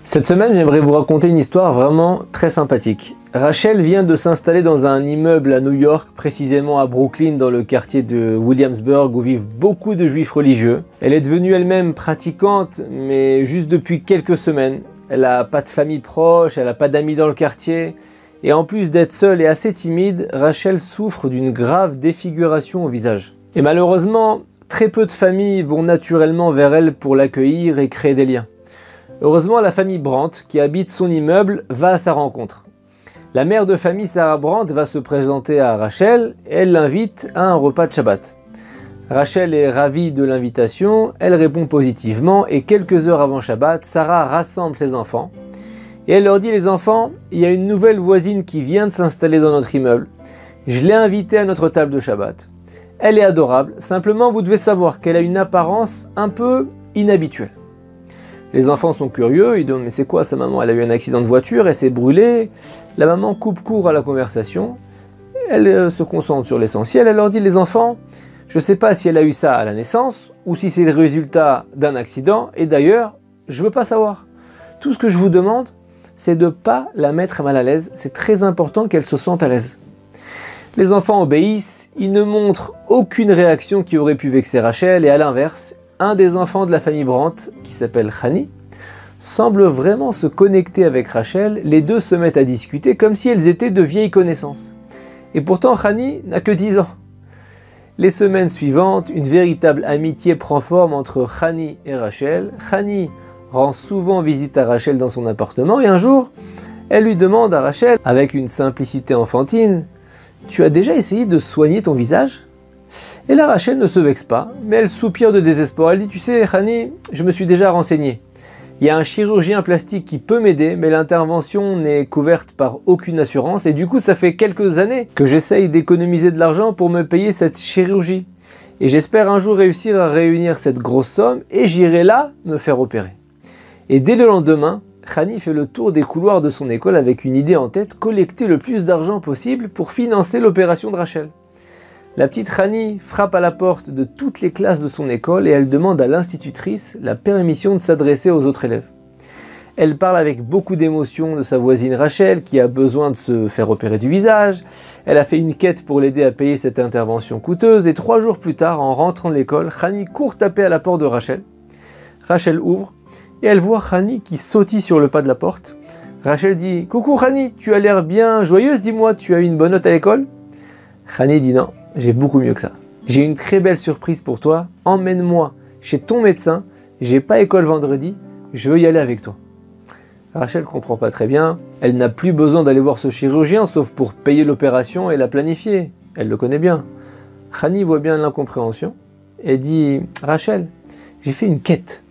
Cette semaine, j'aimerais vous raconter une histoire vraiment très sympathique. Rachel vient de s'installer dans un immeuble à New York, précisément à Brooklyn, dans le quartier de Williamsburg, où vivent beaucoup de juifs religieux. Elle est devenue elle-même pratiquante, mais juste depuis quelques semaines. Elle n'a pas de famille proche, elle n'a pas d'amis dans le quartier. Et en plus d'être seule et assez timide, Rachel souffre d'une grave défiguration au visage. Et malheureusement, très peu de familles vont naturellement vers elle pour l'accueillir et créer des liens. Heureusement, la famille Brandt, qui habite son immeuble, va à sa rencontre. La mère de famille Sarah Brandt va se présenter à Rachel et elle l'invite à un repas de Shabbat. Rachel est ravie de l'invitation, elle répond positivement et quelques heures avant Shabbat, Sarah rassemble ses enfants. Et elle leur dit: les enfants, il y a une nouvelle voisine qui vient de s'installer dans notre immeuble. Je l'ai invitée à notre table de Shabbat. Elle est adorable, simplement vous devez savoir qu'elle a une apparence un peu inhabituelle. Les enfants sont curieux, ils demandent: mais c'est quoi sa maman? Elle a eu un accident de voiture, elle s'est brûlée. La maman coupe court à la conversation, elle se concentre sur l'essentiel, elle leur dit: les enfants, je ne sais pas si elle a eu ça à la naissance ou si c'est le résultat d'un accident, et d'ailleurs, je ne veux pas savoir. Tout ce que je vous demande, c'est de ne pas la mettre mal à l'aise, c'est très important qu'elle se sente à l'aise. Les enfants obéissent, ils ne montrent aucune réaction qui aurait pu vexer Rachel, et à l'inverse, un des enfants de la famille Brandt, qui s'appelle Hani, semble vraiment se connecter avec Rachel. Les deux se mettent à discuter comme si elles étaient de vieilles connaissances. Et pourtant, Hani n'a que 10 ans. Les semaines suivantes, une véritable amitié prend forme entre Hani et Rachel. Hani rend souvent visite à Rachel dans son appartement et un jour, elle lui demande à Rachel, avec une simplicité enfantine: « Tu as déjà essayé de soigner ton visage ?» Et là, Rachel ne se vexe pas, mais elle soupire de désespoir. Elle dit: « Tu sais, Hani, je me suis déjà renseignée. Il y a un chirurgien plastique qui peut m'aider, mais l'intervention n'est couverte par aucune assurance. Et du coup, ça fait quelques années que j'essaye d'économiser de l'argent pour me payer cette chirurgie. Et j'espère un jour réussir à réunir cette grosse somme et j'irai là me faire opérer. » Et dès le lendemain, Hani fait le tour des couloirs de son école avec une idée en tête: collecter le plus d'argent possible pour financer l'opération de Rachel. La petite Hani frappe à la porte de toutes les classes de son école et elle demande à l'institutrice la permission de s'adresser aux autres élèves. Elle parle avec beaucoup d'émotion de sa voisine Rachel qui a besoin de se faire opérer du visage. Elle a fait une quête pour l'aider à payer cette intervention coûteuse et 3 jours plus tard, en rentrant de l'école, Hani court taper à la porte de Rachel. Rachel ouvre et elle voit Hani qui sautille sur le pas de la porte. Rachel dit: « Coucou Hani, tu as l'air bien joyeuse, dis-moi, tu as eu une bonne note à l'école ?» Hani dit: « Non, j'ai beaucoup mieux que ça. J'ai une très belle surprise pour toi. Emmène-moi chez ton médecin. J'ai pas école vendredi. Je veux y aller avec toi. » Rachel comprend pas très bien. Elle n'a plus besoin d'aller voir ce chirurgien, sauf pour payer l'opération et la planifier. Elle le connaît bien. Hani voit bien l'incompréhension et dit: « Rachel, j'ai fait une quête.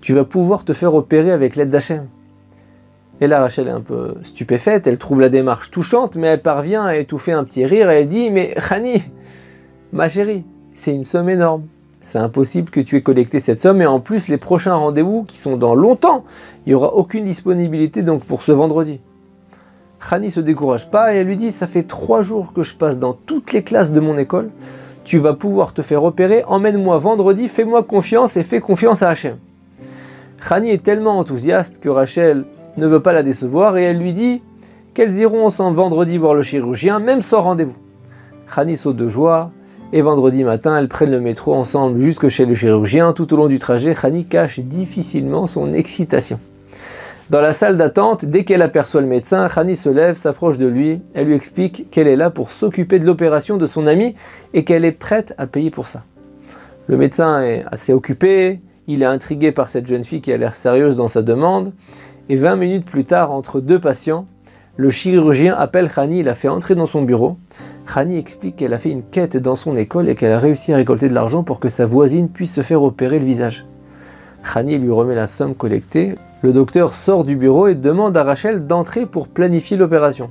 Tu vas pouvoir te faire opérer avec l'aide d'Hachem. » Et là, Rachel est un peu stupéfaite. Elle trouve la démarche touchante, mais elle parvient à étouffer un petit rire et elle dit: « Mais Hani, ma chérie, c'est une somme énorme. C'est impossible que tu aies collecté cette somme et en plus les prochains rendez-vous qui sont dans longtemps, il n'y aura aucune disponibilité donc pour ce vendredi. » Hani se décourage pas et elle lui dit: « Ça fait 3 jours que je passe dans toutes les classes de mon école. Tu vas pouvoir te faire opérer. Emmène-moi vendredi, fais-moi confiance et fais confiance à Hachem. » Hani est tellement enthousiaste que Rachel ne veut pas la décevoir et elle lui dit qu'elles iront ensemble vendredi voir le chirurgien, même sans rendez-vous. Hani saute de joie. Et vendredi matin, elles prennent le métro ensemble jusque chez le chirurgien. Tout au long du trajet, Hani cache difficilement son excitation. Dans la salle d'attente, dès qu'elle aperçoit le médecin, Hani se lève, s'approche de lui. Elle lui explique qu'elle est là pour s'occuper de l'opération de son ami et qu'elle est prête à payer pour ça. Le médecin est assez occupé. Il est intrigué par cette jeune fille qui a l'air sérieuse dans sa demande. Et 20 minutes plus tard, entre 2 patients, le chirurgien appelle Hani, il la fait entrer dans son bureau. Hani explique qu'elle a fait une quête dans son école et qu'elle a réussi à récolter de l'argent pour que sa voisine puisse se faire opérer le visage. Hani lui remet la somme collectée. Le docteur sort du bureau et demande à Rachel d'entrer pour planifier l'opération.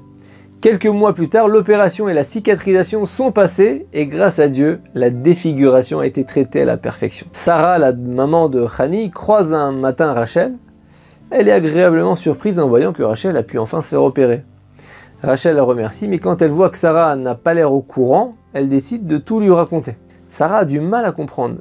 Quelques mois plus tard, l'opération et la cicatrisation sont passées et grâce à Dieu, la défiguration a été traitée à la perfection. Sarah, la maman de Hani, croise un matin Rachel. Elle est agréablement surprise en voyant que Rachel a pu enfin se faire opérer. Rachel la remercie, mais quand elle voit que Sarah n'a pas l'air au courant, elle décide de tout lui raconter. Sarah a du mal à comprendre.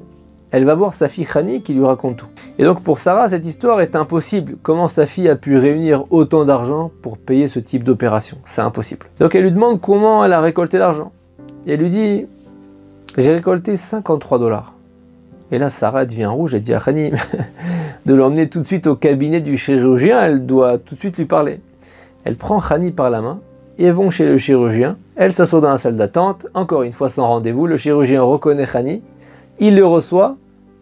Elle va voir sa fille Hani qui lui raconte tout. Et donc pour Sarah, cette histoire est impossible. Comment sa fille a pu réunir autant d'argent pour payer ce type d'opération? C'est impossible. Donc elle lui demande comment elle a récolté l'argent. Et elle lui dit, j'ai récolté 53 $. Et là Sarah devient rouge, elle dit à Hani de l'emmener tout de suite au cabinet du chirurgien, elle doit tout de suite lui parler. Elle prend Hani par la main et vont chez le chirurgien. Elle s'assoit dans la salle d'attente, encore une fois sans rendez-vous. Le chirurgien reconnaît Hani, il le reçoit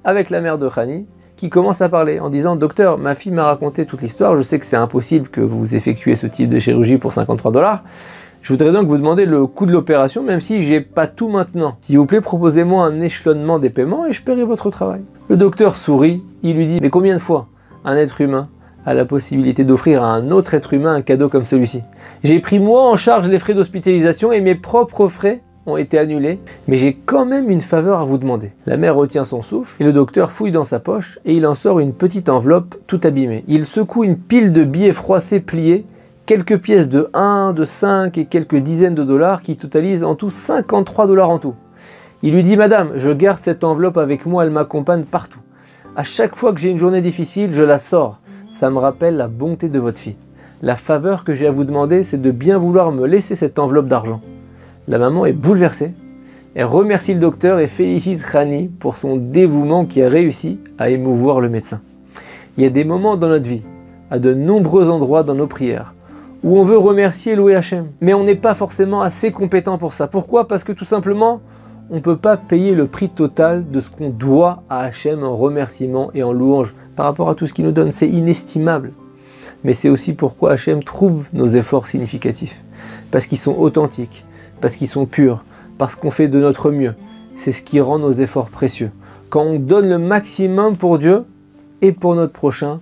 avec la mère de Hani qui commence à parler en disant « Docteur, ma fille m'a raconté toute l'histoire, je sais que c'est impossible que vous effectuez ce type de chirurgie pour 53 $. Je voudrais donc vous demander le coût de l'opération, même si j'ai pas tout maintenant. S'il vous plaît, proposez-moi un échelonnement des paiements et je paierai votre travail. » Le docteur sourit, il lui dit « Mais combien de fois un être humain a la possibilité d'offrir à un autre être humain un cadeau comme celui-ci? J'ai pris moi en charge les frais d'hospitalisation et mes propres frais ont été annulés, mais j'ai quand même une faveur à vous demander. » La mère retient son souffle et le docteur fouille dans sa poche et il en sort une petite enveloppe tout abîmée. Il secoue une pile de billets froissés pliés, quelques pièces de 1, de 5 et quelques dizaines de dollars qui totalisent en tout 53 $ en tout. Il lui dit « Madame, je garde cette enveloppe avec moi, elle m'accompagne partout. À chaque fois que j'ai une journée difficile, je la sors. Ça me rappelle la bonté de votre fille. La faveur que j'ai à vous demander, c'est de bien vouloir me laisser cette enveloppe d'argent. » La maman est bouleversée. Elle remercie le docteur et félicite Hani pour son dévouement qui a réussi à émouvoir le médecin. Il y a des moments dans notre vie, à de nombreux endroits dans nos prières, où on veut remercier et louer Hachem. Mais on n'est pas forcément assez compétent pour ça. Pourquoi? Parce que tout simplement, on ne peut pas payer le prix total de ce qu'on doit à Hachem en remerciement et en louange par rapport à tout ce qu'il nous donne. C'est inestimable. Mais c'est aussi pourquoi Hachem trouve nos efforts significatifs. Parce qu'ils sont authentiques, parce qu'ils sont purs, parce qu'on fait de notre mieux. C'est ce qui rend nos efforts précieux. Quand on donne le maximum pour Dieu et pour notre prochain,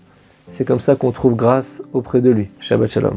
c'est comme ça qu'on trouve grâce auprès de lui. Shabbat Shalom.